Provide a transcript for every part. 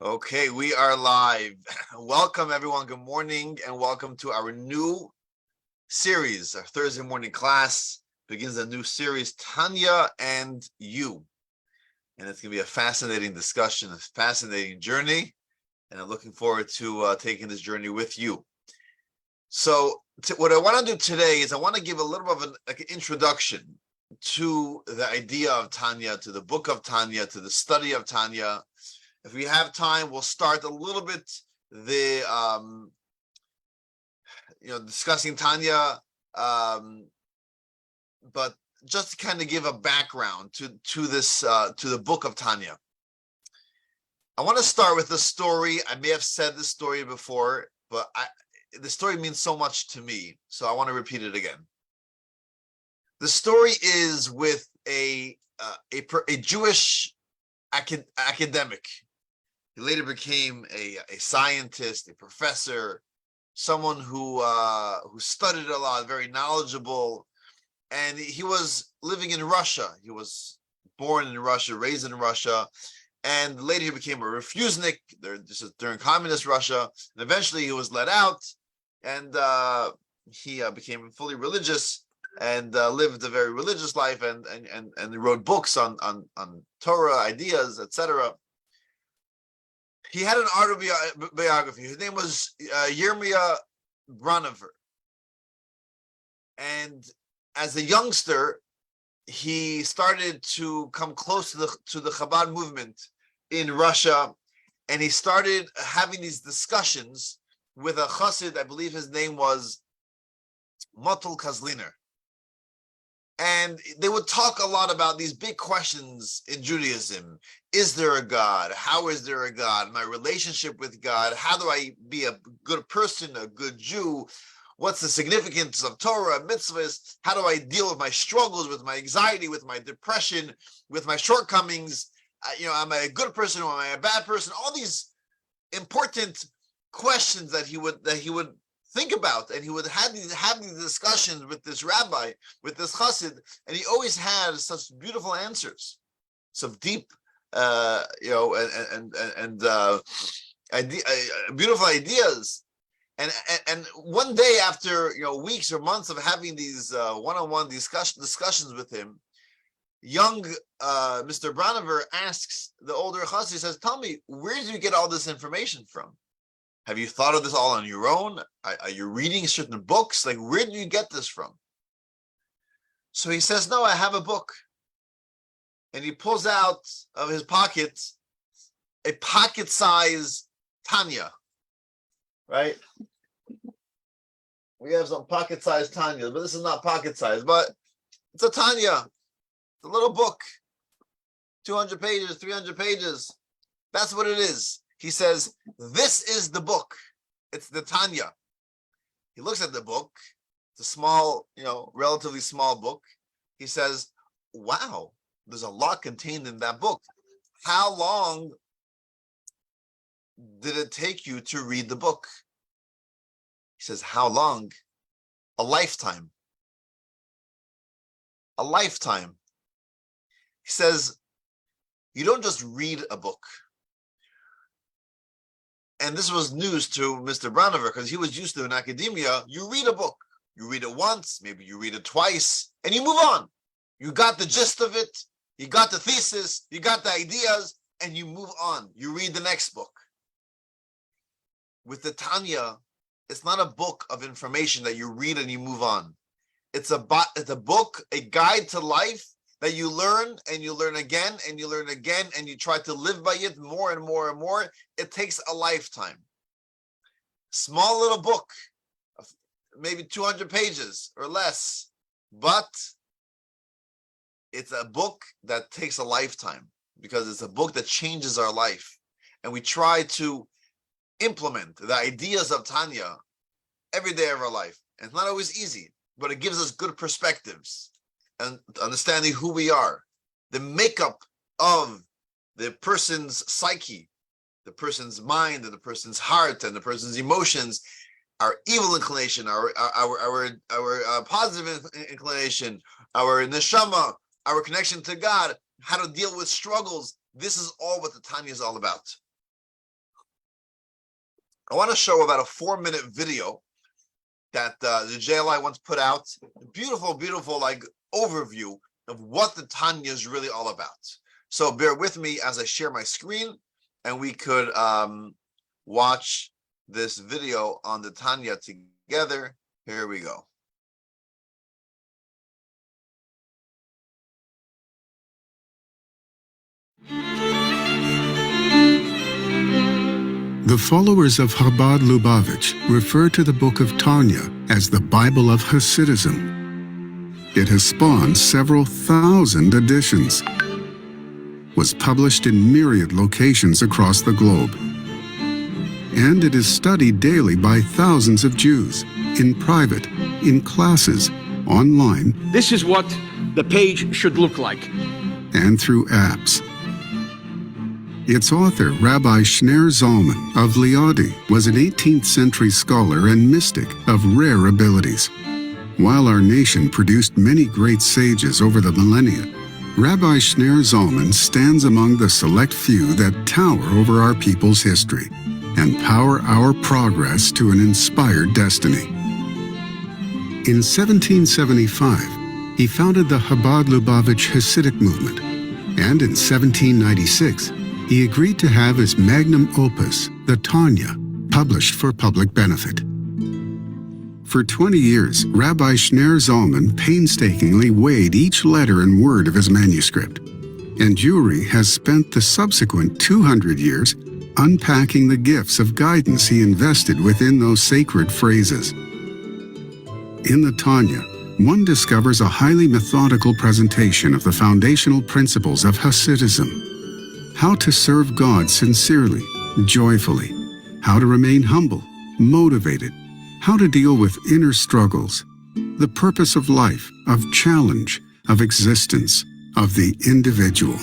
Okay, we are live. Welcome, everyone. Good morning, and welcome to our new series. Our Thursday morning class begins a new series, Tanya and You. And it's going to be a fascinating discussion, a fascinating journey. And I'm looking forward to taking this journey with you. So what I want to do today is I want to give a little bit of an introduction to the idea of Tanya, to the book of Tanya, to the study of Tanya. If we have time, we'll start a little bit the discussing Tanya, but just to kind of give a background to this to the book of Tanya. I want to start with the story. I may have said this story before, but the story means so much to me, so I want to repeat it again. The story is with a Jewish academic. He later became a scientist, a professor, someone who studied a lot, very knowledgeable, and he was living in Russia. He was born in Russia, raised in Russia, and later he became a refusnik during communist Russia, and eventually he was let out, and he became fully religious and lived a very religious life, and wrote books on Torah ideas, etc. He had an autobiography. His name was Yirmiyah Branover. And as a youngster, he started to come close to the Chabad movement in Russia, and he started having these discussions with a chassid. I believe his name was Motul Kazliner. And they would talk a lot about these big questions in Judaism. Is there a God? How is there a God? My relationship with God? How do I be a good person, a good Jew? What's the significance of Torah, mitzvahs? How do I deal with my struggles, with my anxiety, with my depression, with my shortcomings? Am I a good person or am I a bad person? All these important questions that he would think about, and he would have these discussions with this rabbi, with this chassid, and he always had such beautiful answers, so deep, beautiful ideas. And one day, after weeks or months of having these one-on-one discussions with him, young Mr. Branover asks the older chassid, he says, "Tell me, where did you get all this information from? Have you thought of this all on your own? Are you reading certain books? Like, where do you get this from?" So he says, "No, I have a book." And he pulls out of his pocket a pocket-size Tanya, right? We have some pocket-sized Tanyas, but this is not pocket-sized, but it's a Tanya. It's a little book, 200 pages, 300 pages. That's what it is. He says, "This is the book. It's the Tanya." He looks at the book. It's a small, relatively small book. He says, "Wow, there's a lot contained in that book. How long did it take you to read the book?" He says, "How long? A lifetime. A lifetime." He says, "You don't just read a book." And this was news to Mr. Branover, because he was used to in academia. You read a book. You read it once, maybe you read it twice, and you move on. You got the gist of it. You got the thesis. You got the ideas, and you move on. You read the next book. With the Tanya, it's not a book of information that you read and you move on. It's a book, a guide to life that you learn and you learn again and you learn again, and you try to live by it more and more and more. It takes a lifetime. Small little book, maybe 200 pages or less, but it's a book that takes a lifetime, because it's a book that changes our life. And we try to implement the ideas of Tanya every day of our life. And it's not always easy, but it gives us good perspectives and understanding who we are, the makeup of the person's psyche, the person's mind, and the person's heart, and the person's emotions, our evil inclination, our positive inclination, our neshama, our connection to God, how to deal with struggles. This is all what the Tanya is all about. I want to show about a 4-minute video that the JLI once put out. Beautiful, beautiful, like overview of what the Tanya is really all about. So bear with me as I share my screen, and we could watch this video on the Tanya together. Here we go. The followers of Chabad Lubavitch refer to the Book of Tanya as the Bible of Hasidism. It has spawned several thousand editions, was published in myriad locations across the globe, and it is studied daily by thousands of Jews, in private, in classes, online. This is what the page should look like. And through apps. Its author, Rabbi Shner Zalman of Liadi, was an 18th century scholar and mystic of rare abilities. While our nation produced many great sages over the millennia, Rabbi Shner Zalman stands among the select few that tower over our people's history and power our progress to an inspired destiny. In 1775, he founded the Chabad Lubavitch Hasidic movement, and in 1796, he agreed to have his magnum opus, the Tanya, published for public benefit. For 20 years, Rabbi Shner Zalman painstakingly weighed each letter and word of his manuscript, and Jewry has spent the subsequent 200 years unpacking the gifts of guidance he invested within those sacred phrases. In the Tanya, one discovers a highly methodical presentation of the foundational principles of Hasidism: how to serve God sincerely, joyfully, how to remain humble, motivated, how to deal with inner struggles, the purpose of life, of challenge, of existence, of the individual.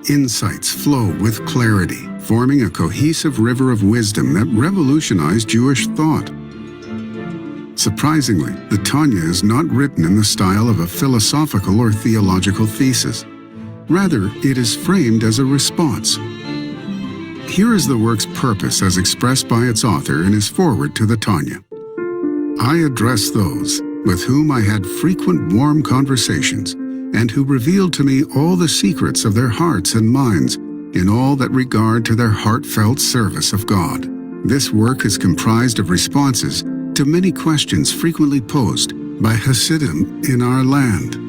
Insights flow with clarity, forming a cohesive river of wisdom that revolutionized Jewish thought. Surprisingly, the Tanya is not written in the style of a philosophical or theological thesis. Rather, it is framed as a response. Here is the work's purpose as expressed by its author in his foreword to the Tanya. I address those with whom I had frequent warm conversations and who revealed to me all the secrets of their hearts and minds in all that regard to their heartfelt service of God. This work is comprised of responses to many questions frequently posed by Hasidim in our land,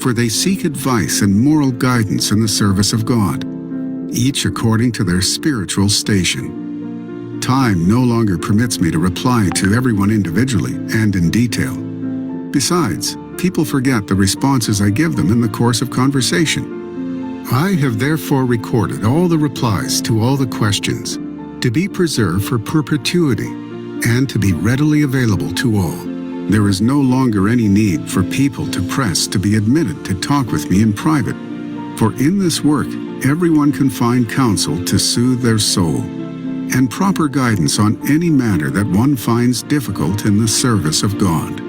for they seek advice and moral guidance in the service of God, each according to their spiritual station. Time no longer permits me to reply to everyone individually and in detail. Besides, people forget the responses I give them in the course of conversation. I have therefore recorded all the replies to all the questions, to be preserved for perpetuity, and to be readily available to all. There is no longer any need for people to press to be admitted to talk with me in private, for in this work, everyone can find counsel to soothe their soul, and proper guidance on any matter that one finds difficult in the service of God.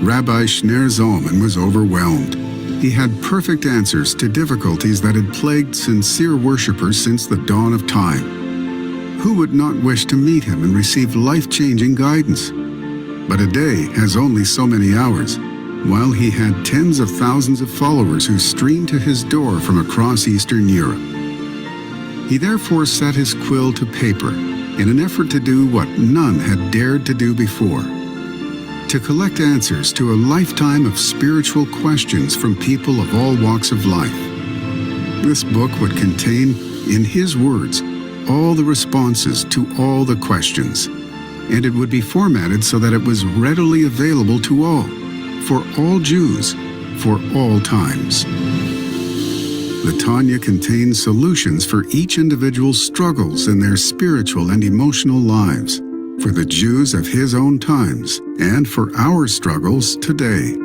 Rabbi Shner Zalman was overwhelmed. He had perfect answers to difficulties that had plagued sincere worshippers since the dawn of time. Who would not wish to meet him and receive life-changing guidance? But a day has only so many hours, while he had tens of thousands of followers who streamed to his door from across Eastern Europe. He therefore set his quill to paper in an effort to do what none had dared to do before: to collect answers to a lifetime of spiritual questions from people of all walks of life. This book would contain, in his words, all the responses to all the questions, and it would be formatted so that it was readily available to all, for all Jews, for all times. The Tanya contains solutions for each individual's struggles in their spiritual and emotional lives, for the Jews of his own times, and for our struggles today.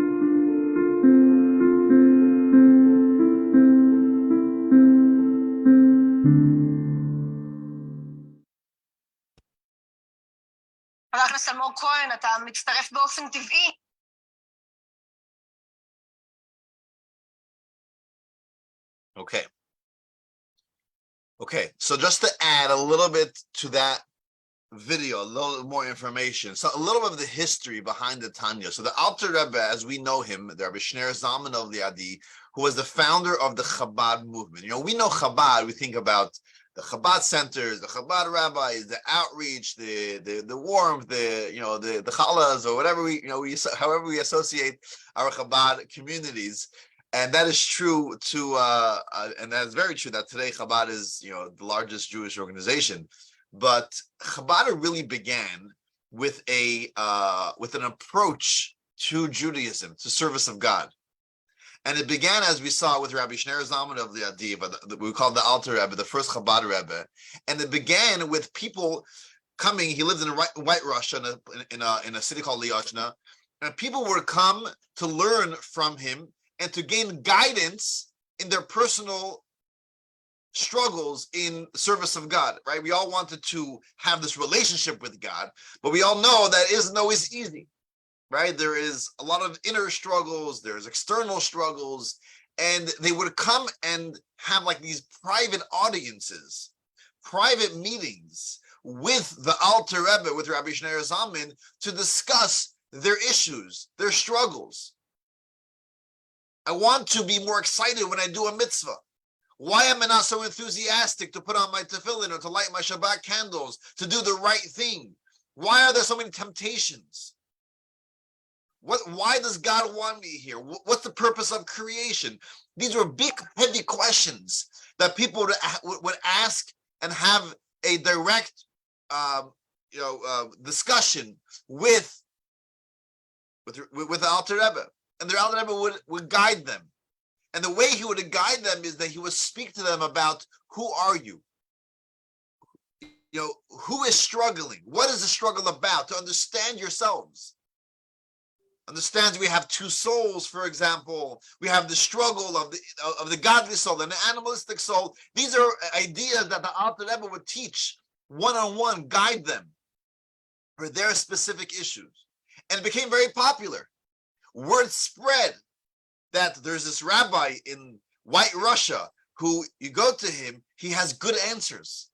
כהן, אתה מצטרף באופן טבעי. Okay, so just to add a little bit to that video, a little more information. So a little bit of the history behind the Tanya. So the Alter Rebbe, as we know him, the Rebbe Shneur Zalman of Liadi, who was the founder of the Chabad movement. You know, we know Chabad, we think about the Chabad centers, the Chabad rabbis, the outreach, the warmth, the challahs, or whatever however we associate our Chabad communities. And that is true and that is very true that today Chabad is, the largest Jewish organization. But Chabad really began with an approach to Judaism, to service of God. And it began, as we saw, with Rabbi Shneur Zalman of Liadi, we call the Alter Rebbe, the first Chabad Rebbe. And it began with people coming. He lived in White Russia, in a city called Lyochna, and people would come to learn from him and to gain guidance in their personal struggles in service of God, right? We all wanted to have this relationship with God, but we all know that isn't always easy, right? There is a lot of inner struggles, there's external struggles, and they would come and have like these private audiences, private meetings with the Alter Rebbe, with Rabbi Shneur Zalman, to discuss their issues, their struggles. I want to be more excited when I do a mitzvah. Why am I not so enthusiastic to put on my tefillin or to light my Shabbat candles, to do the right thing? Why are there so many temptations? Why does God want me here? What's the purpose of creation? These were big, heavy questions that people would ask and have a direct, discussion with the Alter Rebbe. And the Alter Rebbe would guide them. And the way he would guide them is that he would speak to them about, who are you? Who is struggling? What is the struggle about? To understand yourselves. Understand we have two souls, for example. We have the struggle of the godly soul and the animalistic soul. These are ideas that the Alter Rebbe would teach one-on-one, guide them for their specific issues. And it became very popular. Word spread that there's this rabbi in White Russia who, you go to him, he has good answers.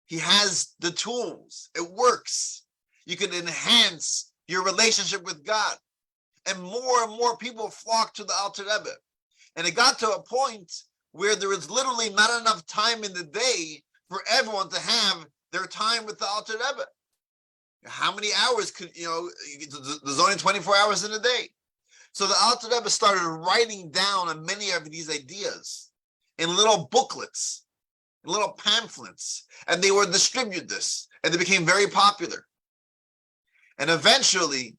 He has the tools. It works. You can enhance your relationship with God. And more people flock to the Alter Rebbe. And it got to a point where there was literally not enough time in the day for everyone to have their time with the Alter Rebbe. How many hours could, there's only 24 hours in a day. So the Alter Rebbe started writing down on many of these ideas in little booklets, in little pamphlets, and they would distribute this, and they became very popular. And eventually,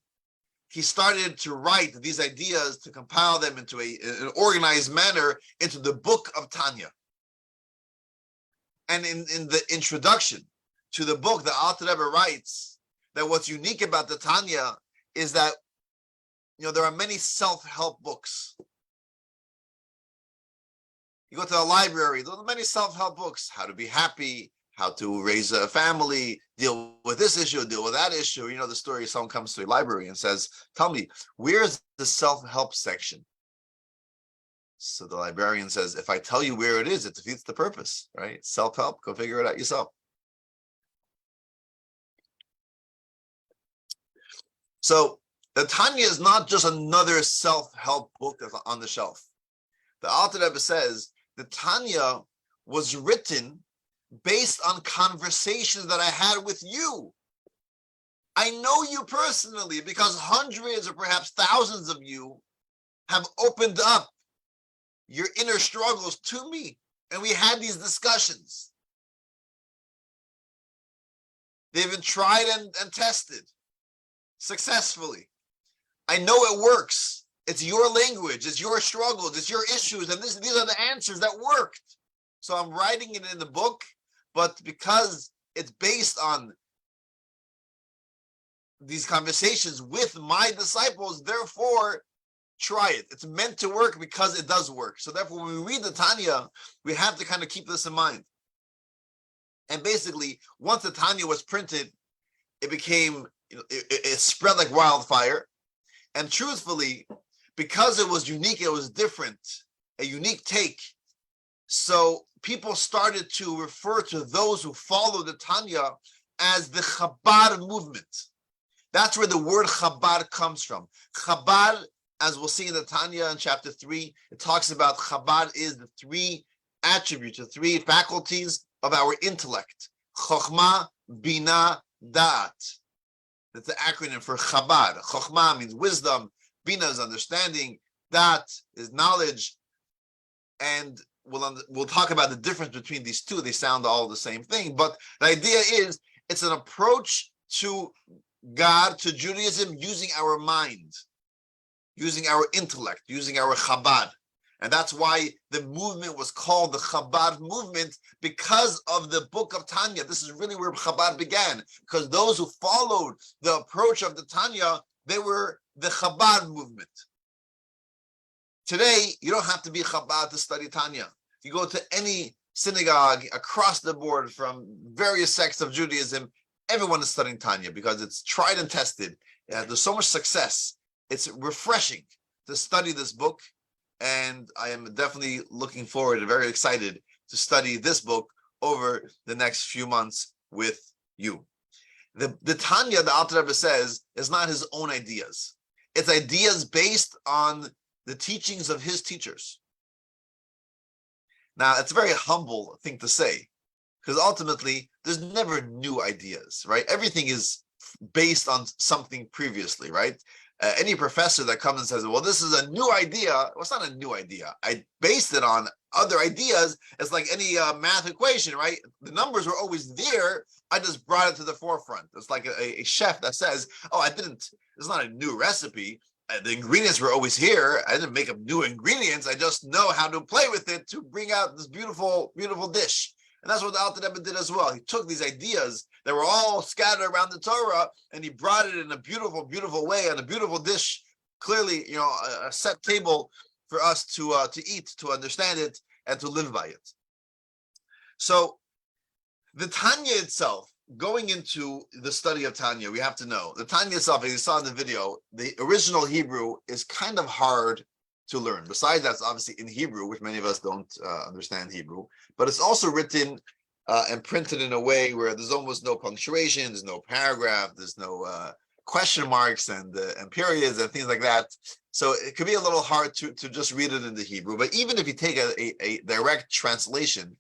he started to write these ideas, to compile them into an organized manner into the book of Tanya. And in the introduction to the book, the Alter Rebbe writes that what's unique about the Tanya is that there are many self-help books. You go to a library, there are many self-help books. How to be happy, how to raise a family, deal with this issue, deal with that issue. You know the story, someone comes to a library and says, tell me, where's the self-help section? So the librarian says, if I tell you where it is, it defeats the purpose, right? Self-help, go figure it out yourself. So the Tanya is not just another self-help book that's on the shelf. The Alter Rebbe says the Tanya was written based on conversations that I had with you. I know you personally because hundreds or perhaps thousands of you have opened up your inner struggles to me, and we had these discussions. They've been tried and tested successfully. I know it works. It's your language, it's your struggles, it's your issues, and these are the answers that worked. So I'm writing it in the book, but because it's based on these conversations with my disciples, therefore, try it. It's meant to work because it does work. So therefore, when we read the Tanya, we have to kind of keep this in mind. And basically, once the Tanya was printed, it became, it spread like wildfire. And truthfully, because it was unique, it was different, a unique take. So people started to refer to those who follow the Tanya as the Chabad movement. That's where the word Chabad comes from. Chabad, as we'll see in the Tanya in chapter 3, it talks about Chabad is the three attributes, the three faculties of our intellect. Chokhmah, Bina, Da'at. That's the acronym for Chabad. Chokhmah means wisdom, Bina is understanding, Da'at is knowledge, and we'll talk about the difference between these two. They sound all the same thing, but the idea is it's an approach to God, to Judaism, using our mind, using our intellect, using our Chabad. And that's why the movement was called the Chabad movement, because of the book of Tanya. This is really where Chabad began, because those who followed the approach of the Tanya, they were the Chabad movement. Today, you don't have to be Chabad to study Tanya. You go to any synagogue across the board from various sects of Judaism, everyone is studying Tanya because it's tried and tested. There's so much success. It's refreshing to study this book. And I am definitely looking forward and very excited to study this book over the next few months with you. The Tanya, the Alter Rebbe says, is not his own ideas. It's ideas based on the teachings of his teachers. Now, it's a very humble thing to say, because ultimately, there's never new ideas, right? Everything is based on something previously, right? Any professor that comes and says, well, this is a new idea, well, it's not a new idea. I based it on other ideas. It's like any math equation, right? The numbers were always there. I just brought it to the forefront. It's like a chef that says, oh, it's not a new recipe. The ingredients were always here. I didn't make up new ingredients. I just know how to play with it to bring out this beautiful, beautiful dish. And that's what the Alter Rebbe did as well. He took these ideas that were all scattered around the Torah, and he brought it in a beautiful, beautiful way, on a beautiful dish. Clearly, a set table for us to eat, to understand it, and to live by it. So, the Tanya itself, going into the study of Tanya, we have to know the Tanya itself, as you saw in the video, the original Hebrew is kind of hard to learn. Besides, that's obviously in Hebrew, which many of us don't understand Hebrew, but it's also written and printed in a way where there's almost no punctuation, there's no paragraph, there's no question marks and periods and things like that. So it could be a little hard to just read it in the Hebrew. But even if you take a direct translation,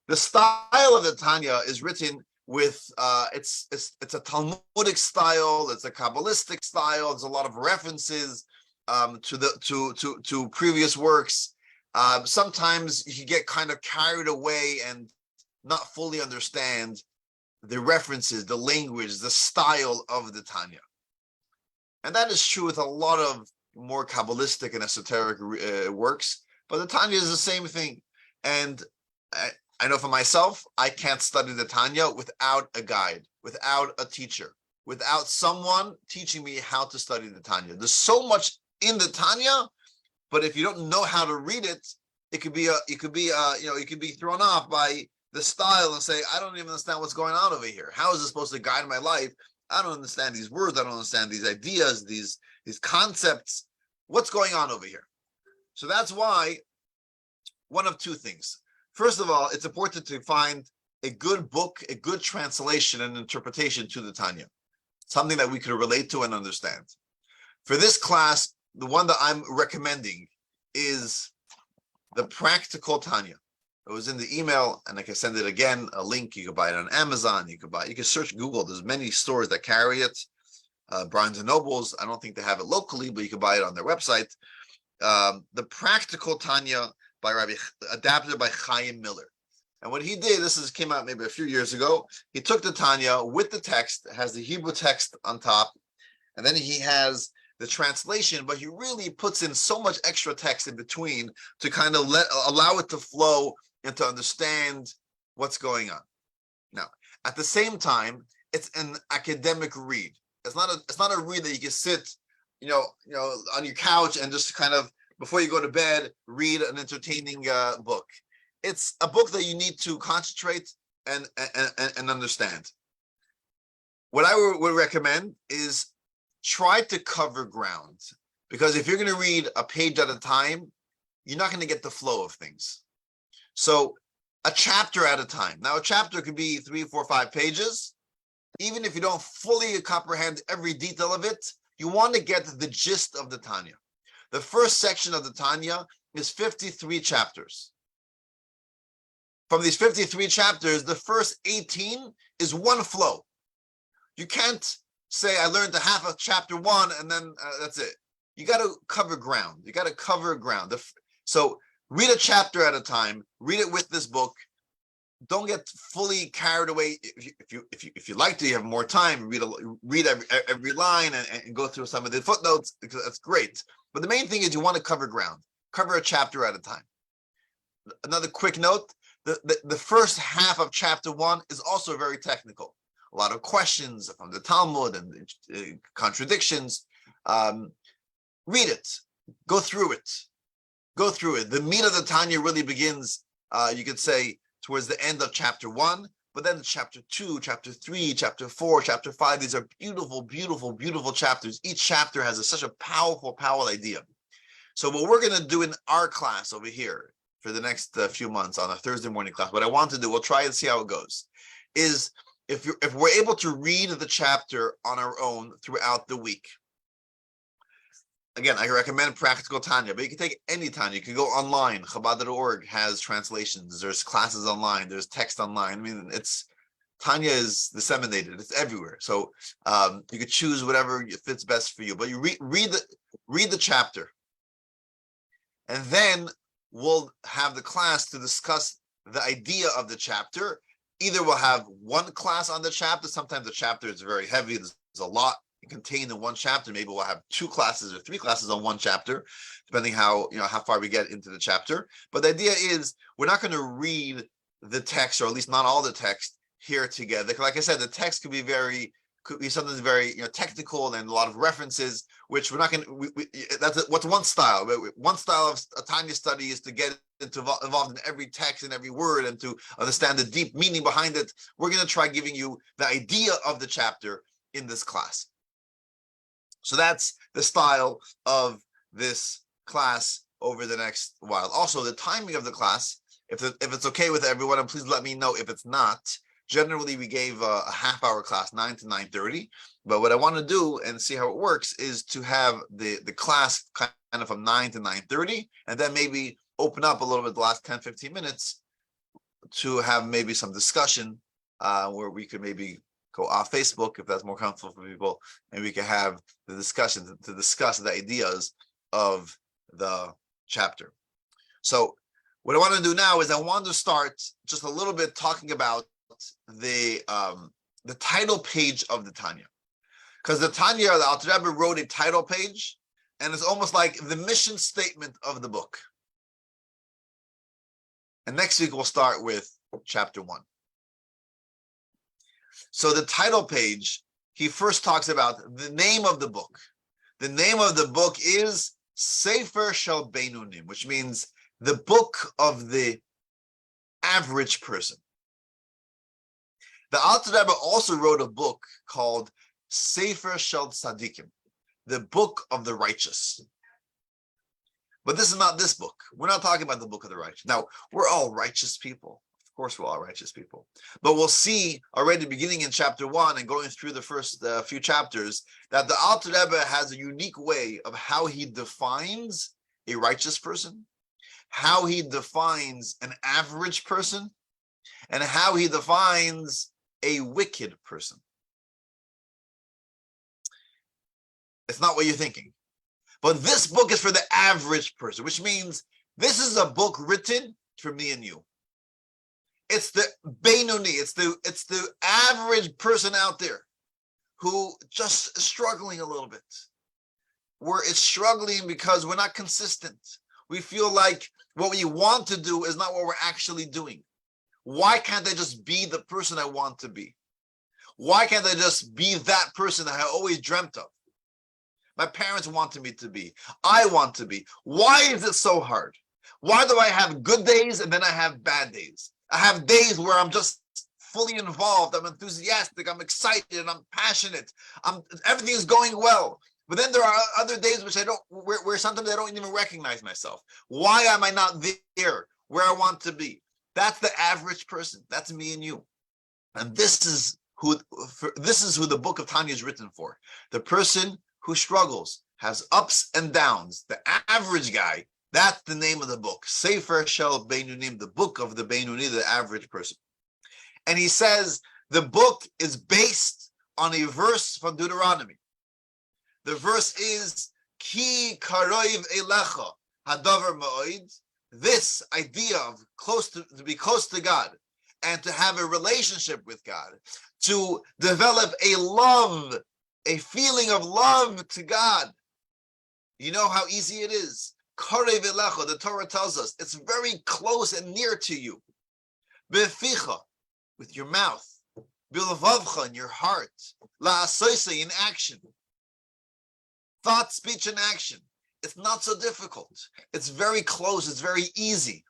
the style of the Tanya is written with it's a Talmudic style, it's a Kabbalistic style. There's a lot of references to previous works. Sometimes you get kind of carried away and not fully understand the references, the language, the style of the Tanya. And that is true with a lot of more Kabbalistic and esoteric works, but the Tanya is the same thing. And I know for myself, I can't study the Tanya without a guide, without a teacher, without someone teaching me how to study the Tanya. There's so much in the Tanya, but if you don't know how to read it, you could be thrown off by the style and say, I don't even understand what's going on over here. How is this supposed to guide my life? I don't understand these words. I don't understand these ideas, these concepts. What's going on over here? So that's why one of two things. First of all, it's important to find a good book, a good translation and interpretation to the Tanya, something that we could relate to and understand. For this class, the one that I'm recommending is the Practical Tanya. It was in the email, and I can send it again, a link. You can buy it on Amazon. You can search Google. There's many stores that carry it. Barnes and Nobles, I don't think they have it locally, but you can buy it on their website. The Practical Tanya adapted by Chaim Miller. And what he did, came out maybe a few years ago. He took the Tanya with the text, has the Hebrew text on top, and then he has the translation, but he really puts in so much extra text in between to kind of allow it to flow and to understand what's going on. Now, at the same time, it's an academic read. It's not a read that you can sit, on your couch and just kind of, before you go to bed, read an entertaining book. It's a book that you need to concentrate and understand. What I would recommend is try to cover ground, because if you're going to read a page at a time, you're not going to get the flow of things. So a chapter at a time. Now, a chapter could be 3, 4, 5 pages, even if you don't fully comprehend every detail of it, you want to get the gist of the Tanya. The first section of the Tanya is 53 chapters. From these 53 chapters, the first 18 is one flow. You can't say, I learned the half of chapter 1 and then that's it. You got to cover ground. You got to cover ground. So read a chapter at a time. Read it with this book. Don't get fully carried away. If you like to, you have more time. Read every line and go through some of the footnotes, because that's great. But the main thing is you want to cover ground. Cover a chapter at a time. Another quick note: the first half of chapter 1 is also very technical. A lot of questions from the Talmud and contradictions. Read it. Go through it. Go through it. The meat of the Tanya really begins, you could say, towards the end of chapter 1, but then chapter 2, chapter 3, chapter 4, chapter 5, these are beautiful, beautiful, beautiful chapters. Each chapter has such a powerful, powerful idea. So what we're going to do in our class over here for the next few months on a Thursday morning class, what I want to do, we'll try and see how it goes, is if we're able to read the chapter on our own throughout the week. Again, I recommend Practical Tanya, but you can take any Tanya. You can go online. Chabad.org has translations. There's classes online. There's text online. I mean, Tanya is disseminated. It's everywhere. So you could choose whatever fits best for you. But you read the chapter, and then we'll have the class to discuss the idea of the chapter. Either we'll have one class on the chapter. Sometimes the chapter is very heavy. There's a lot contained in one chapter. Maybe we'll have 2 classes or 3 classes on one chapter, depending how far we get into the chapter. But the idea is we're not going to read the text, or at least not all the text, here together. Like I said, the text could be something very technical and a lot of references, which we're not going to. That's what's one style. One style of a Tanya study is to get involved in every text and every word and to understand the deep meaning behind it. We're going to try giving you the idea of the chapter in this class. So that's the style of this class over the next while. Also, the timing of the class, if it's okay with everyone, and please let me know if it's not. Generally, we gave a half-hour class, 9 to 9:30. But what I want to do and see how it works is to have the class kind of from 9 to 9:30, and then maybe open up a little bit the last 10, 15 minutes to have maybe some discussion where we could maybe go off Facebook if that's more comfortable for people, and we can have the discussion to discuss the ideas of the chapter. So what I want to do now is I want to start just a little bit talking about the title page of the Tanya, because the Tanya, the Alter Rebbe wrote a title page, and it's almost like the mission statement of the book. And next week we'll start with chapter 1. So the title page, he first talks about the name of the book. The name of the book is Sefer Shel Beinunim, which means the book of the average person. The Alter Rebbe also wrote a book called Sefer Shel Tzadikim, the book of the righteous. But this is not this book. We're not talking about the book of the righteous. Now, we're all righteous people. Of course, we're all righteous people. But we'll see already beginning in chapter 1 and going through the first few chapters that the Alter Rebbe has a unique way of how he defines a righteous person, how he defines an average person, and how he defines a wicked person. It's not what you're thinking. But this book is for the average person, which means this is a book written for me and you. It's the Beinoni, it's the average person out there who just is struggling a little bit. It's struggling because we're not consistent. We feel like what we want to do is not what we're actually doing. Why can't I just be the person I want to be? Why can't I just be that person that I always dreamt of? My parents wanted me to be. I want to be. Why is it so hard? Why do I have good days and then I have bad days? I have days where I'm just fully involved. I'm enthusiastic. I'm excited. I'm passionate. Everything is going well. But then there are other days where sometimes I don't even recognize myself. Why am I not there where I want to be? That's the average person. That's me and you. And this is this is who the book of Tanya is written for. The person who struggles, has ups and downs, the average guy. That's the name of the book. Sefer Shel Beinunim, the book of the Beinuni, the average person. And he says the book is based on a verse from Deuteronomy. The verse is Ki karoiv elecha hadavar ma'od. This idea of to be close to God and to have a relationship with God, to develop a feeling of love to God. You know how easy it is. Karev elecha, the Torah tells us, it's very close and near to you. Beficha, with your mouth. Bilvavcha, in your heart. La'asoisa, in action. Thought, speech, and action. It's not so difficult. It's very close. It's very easy.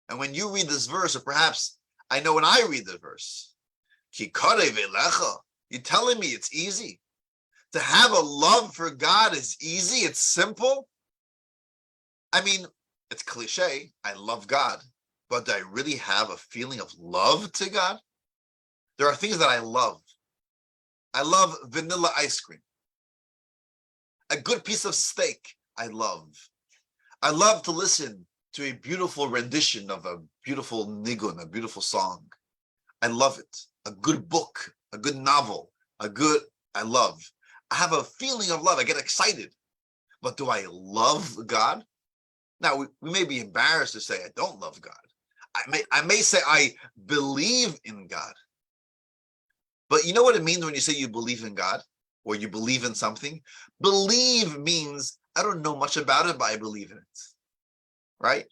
And when you read this verse, or perhaps I know when I read the verse, Ki karev elecha, you're telling me it's easy? To have a love for God is easy, it's simple. I mean, it's cliche, I love God, but do I really have a feeling of love to God? There are things that I love. I love vanilla ice cream. A good piece of steak, I love. I love to listen to a beautiful rendition of a beautiful nigun, a beautiful song. I love it. A good book, a good novel, I love. I have a feeling of love. I get excited. But do I love God? Now, we may be embarrassed to say I don't love God. I may say I believe in God. But you know what it means when you say you believe in God or you believe in something? Believe means I don't know much about it, but I believe in it. Right?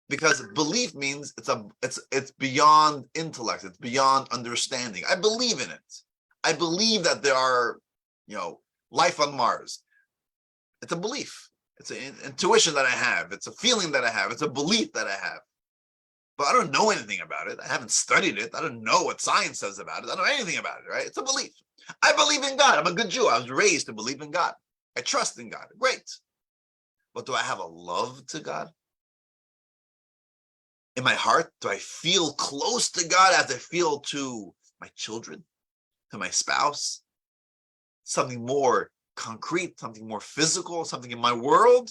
Because belief means it's beyond intellect, it's beyond understanding. I believe in it. I believe that there are, life on Mars. It's a belief. It's an intuition that I have. It's a feeling that I have. It's a belief that I have. But I don't know anything about it. I haven't studied it. I don't know what science says about it. I don't know anything about it, right? It's a belief. I believe in God. I'm a good Jew. I was raised to believe in God. I trust in God. Great. But do I have a love to God? In my heart, do I feel close to God as I feel to my children, to my spouse? Something more concrete, something more physical, something in my world?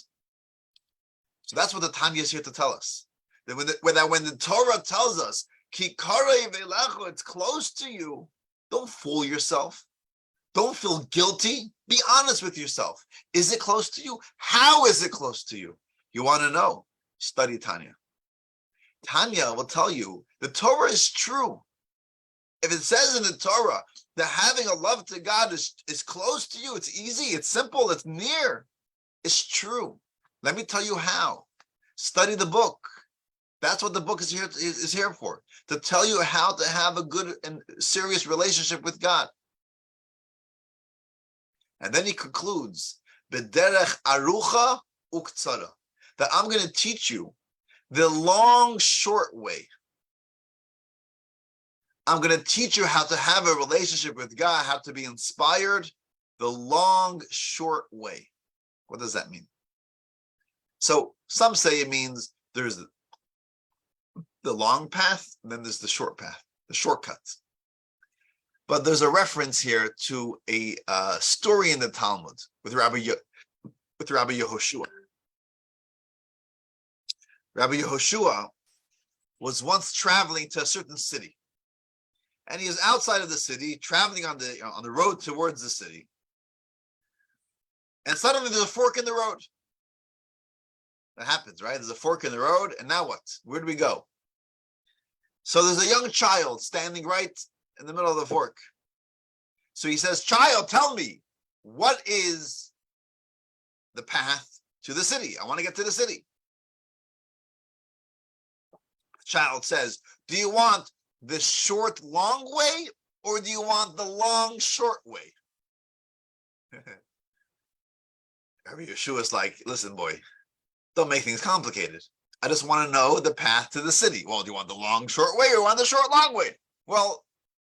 So that's what the Tanya is here to tell us. That when the Torah tells us, Ki karev elecha, it's close to you, don't fool yourself. Don't feel guilty. Be honest with yourself. Is it close to you? How is it close to you? You want to know? Study Tanya. Tanya will tell you the Torah is true. If it says in the Torah that having a love to God is close to you, it's easy, it's simple, it's near, it's true. Let me tell you how. Study the book. That's what the book is here for, to tell you how to have a good and serious relationship with God. And then he concludes, B'derech arucha uktsara, that I'm going to teach you the long, short way. I'm going to teach you how to have a relationship with God, how to be inspired, the long, short way. What does that mean? So some say it means there's the long path, and then there's the short path, the shortcuts. But there's a reference here to a story in the Talmud with Rabbi Yehoshua. Rabbi Yehoshua was once traveling to a certain city, and he was outside of the city, traveling on the road towards the city, and suddenly there's a fork in the road. That happens, right? There's a fork in the road, and now what? Where do we go? So there's a young child standing right in the middle of the fork. So he says, "Child, tell me, what is the path to the city? I want to get to the city." The child says, "Do you want the short, long way, or do you want the long, short way?" Rabbi Yeshua is like, "Listen, boy, don't make things complicated. I just want to know the path to the city." "Well, do you want the long, short way, or you want the short, long way?" "Well,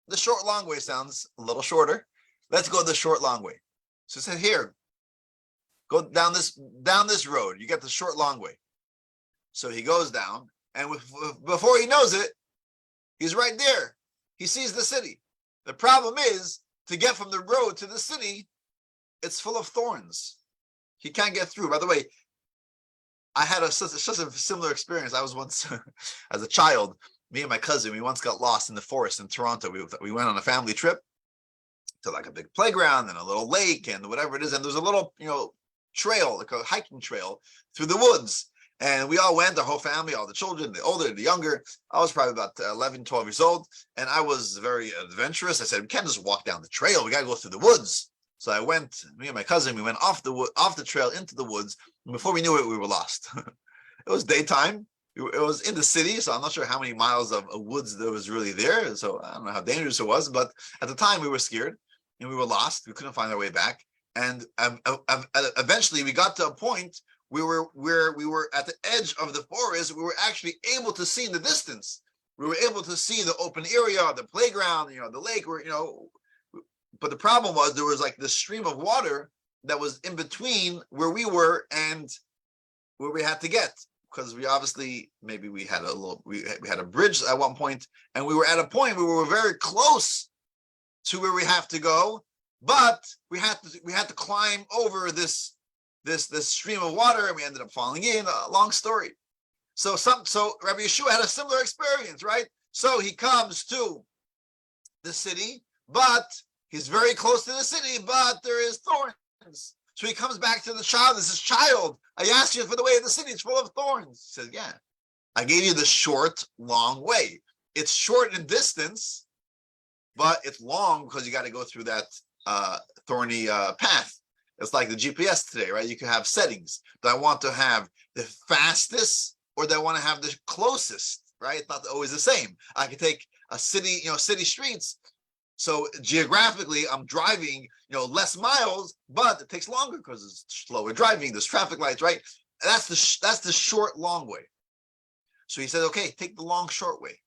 the short, long way sounds a little shorter. Let's go the short, long way." So he said, "Here, go down this road. You get the short, long way." So he goes down, and before he knows it, he's right there. He sees the city. The problem is, to get from the road to the city, it's full of thorns. He can't get through. By the way, I had such a similar experience. I was once, as a child, me and my cousin, we once got lost in the forest in Toronto. We went on a family trip to like a big playground and a little lake and whatever it is. And there's a little, trail, like a hiking trail through the woods. And we all went, the whole family, all the children, the older, the younger. I was probably about 11, 12 years old. And I was very adventurous. I said, we can't just walk down the trail. We got to go through the woods. So I went, me and my cousin, we went off the trail into the woods. And before we knew it, we were lost. It was daytime. It was in the city. So I'm not sure how many miles of woods there was really there. So I don't know how dangerous it was. But at the time we were scared and we were lost. We couldn't find our way back. And eventually we got to a point where we were at the edge of the forest. We were actually able to see in the distance. We were able to see the open area, the playground, the lake, but the problem was there was like this stream of water that was in between where we were and where we had to get, because we obviously, maybe we had a bridge at one point, and we were at a point where we were very close to where we have to go, but we had to climb over this stream of water, and we ended up falling in. A long story. So Rabbi Yeshua had a similar experience, right? So he comes to the city, but he's very close to the city, but there is thorns. So he comes back to the child and says, child, I asked you for the way of the city. It's full of thorns. He says, yeah, I gave you the short, long way. It's short in distance, but it's long because you got to go through that thorny path. It's like the GPS today, right? You can have settings. Do I want to have the fastest or do I want to have the closest, right? It's not always the same. I can take a city, city streets. So geographically, I'm driving, less miles, but it takes longer because it's slower driving. There's traffic lights, right? That's the short, long way. So he said, okay, take the long, short way.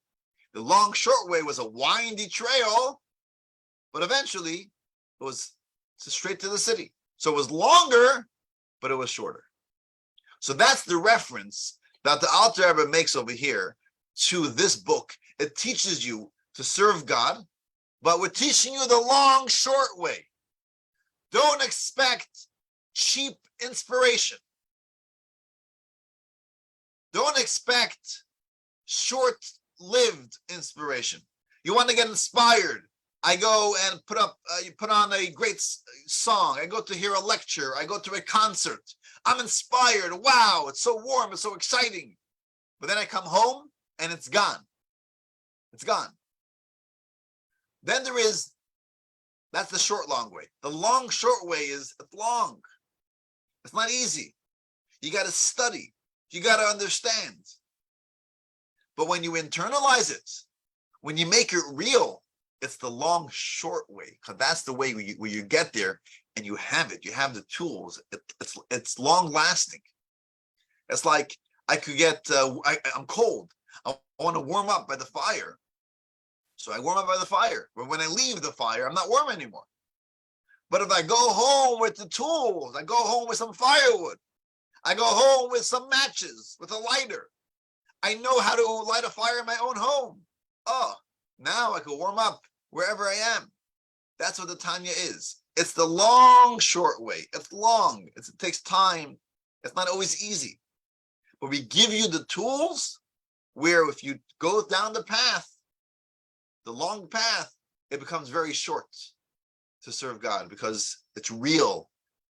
The long, short way was a windy trail, but eventually it was straight to the city. So it was longer, but it was shorter. So that's the reference that the Alter Rebbe makes over here to this book. It teaches you to serve God, but we're teaching you the long, short way. Don't expect cheap inspiration. Don't expect short-lived inspiration. You want to get inspired. I go and put on a great song. I go to hear a lecture. I go to a concert. I'm inspired. Wow, it's so warm. It's so exciting. But then I come home and it's gone. It's gone. Then that's the short, long way. The long, short way it's long. It's not easy. You got to study. You got to understand. But when you internalize it, when you make it real, it's the long, short way, because that's the way where you get there and you have it. You have the tools. It's long lasting. It's like I could get, I'm cold. I want to warm up by the fire. So I warm up by the fire. But when I leave the fire, I'm not warm anymore. But if I go home with the tools, I go home with some firewood, I go home with some matches, with a lighter, I know how to light a fire in my own home. Oh, now I can warm up wherever I am. That's what the Tanya is. It's the long, short way. It's long. It takes time. It's not always easy. But we give you the tools where if you go down the path, the long path, it becomes very short to serve God because it's real.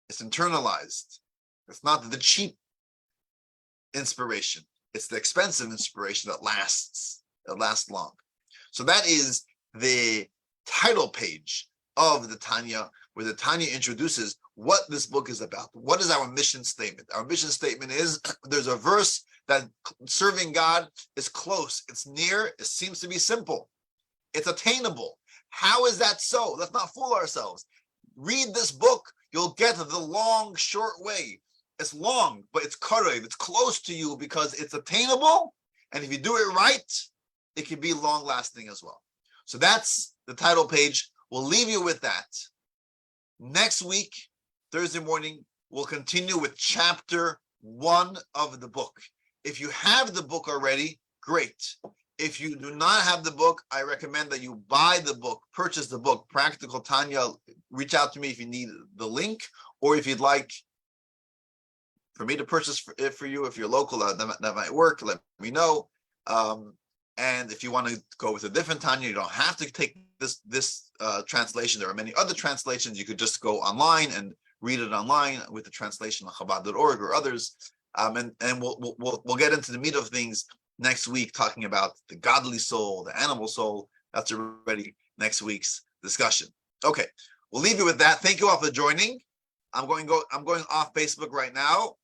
It's internalized. It's not the cheap inspiration. It's the expensive inspiration that lasts long. So that is the title page of the Tanya, where the Tanya introduces what this book is about. What is our mission statement? Our mission statement is there's a verse that serving God is close. It's near. It seems to be simple. It's attainable. How is that so? Let's not fool ourselves. Read this book. You'll get the long, short way. It's long, but it's karev. It's close to you because it's attainable. And if you do it right, it can be long lasting as well. So that's the title page. We'll leave you with that. Next week, Thursday morning, we'll continue with chapter 1 of the book. If you have the book already, great. If you do not have the book, I recommend that you buy the book, purchase the book, Practical Tanya. Reach out to me if you need the link, or if you'd like for me to purchase it for you. If you're local, that might work. Let me know. And if you want to go with a different Tanya, you don't have to take this translation. There are many other translations. You could just go online and read it online with the translation on Chabad.org or others. And we'll get into the meat of things next week, talking about the godly soul, the animal soul. That's already next week's discussion. Okay, we'll leave you with that. Thank you all for joining. I'm going off Facebook right now.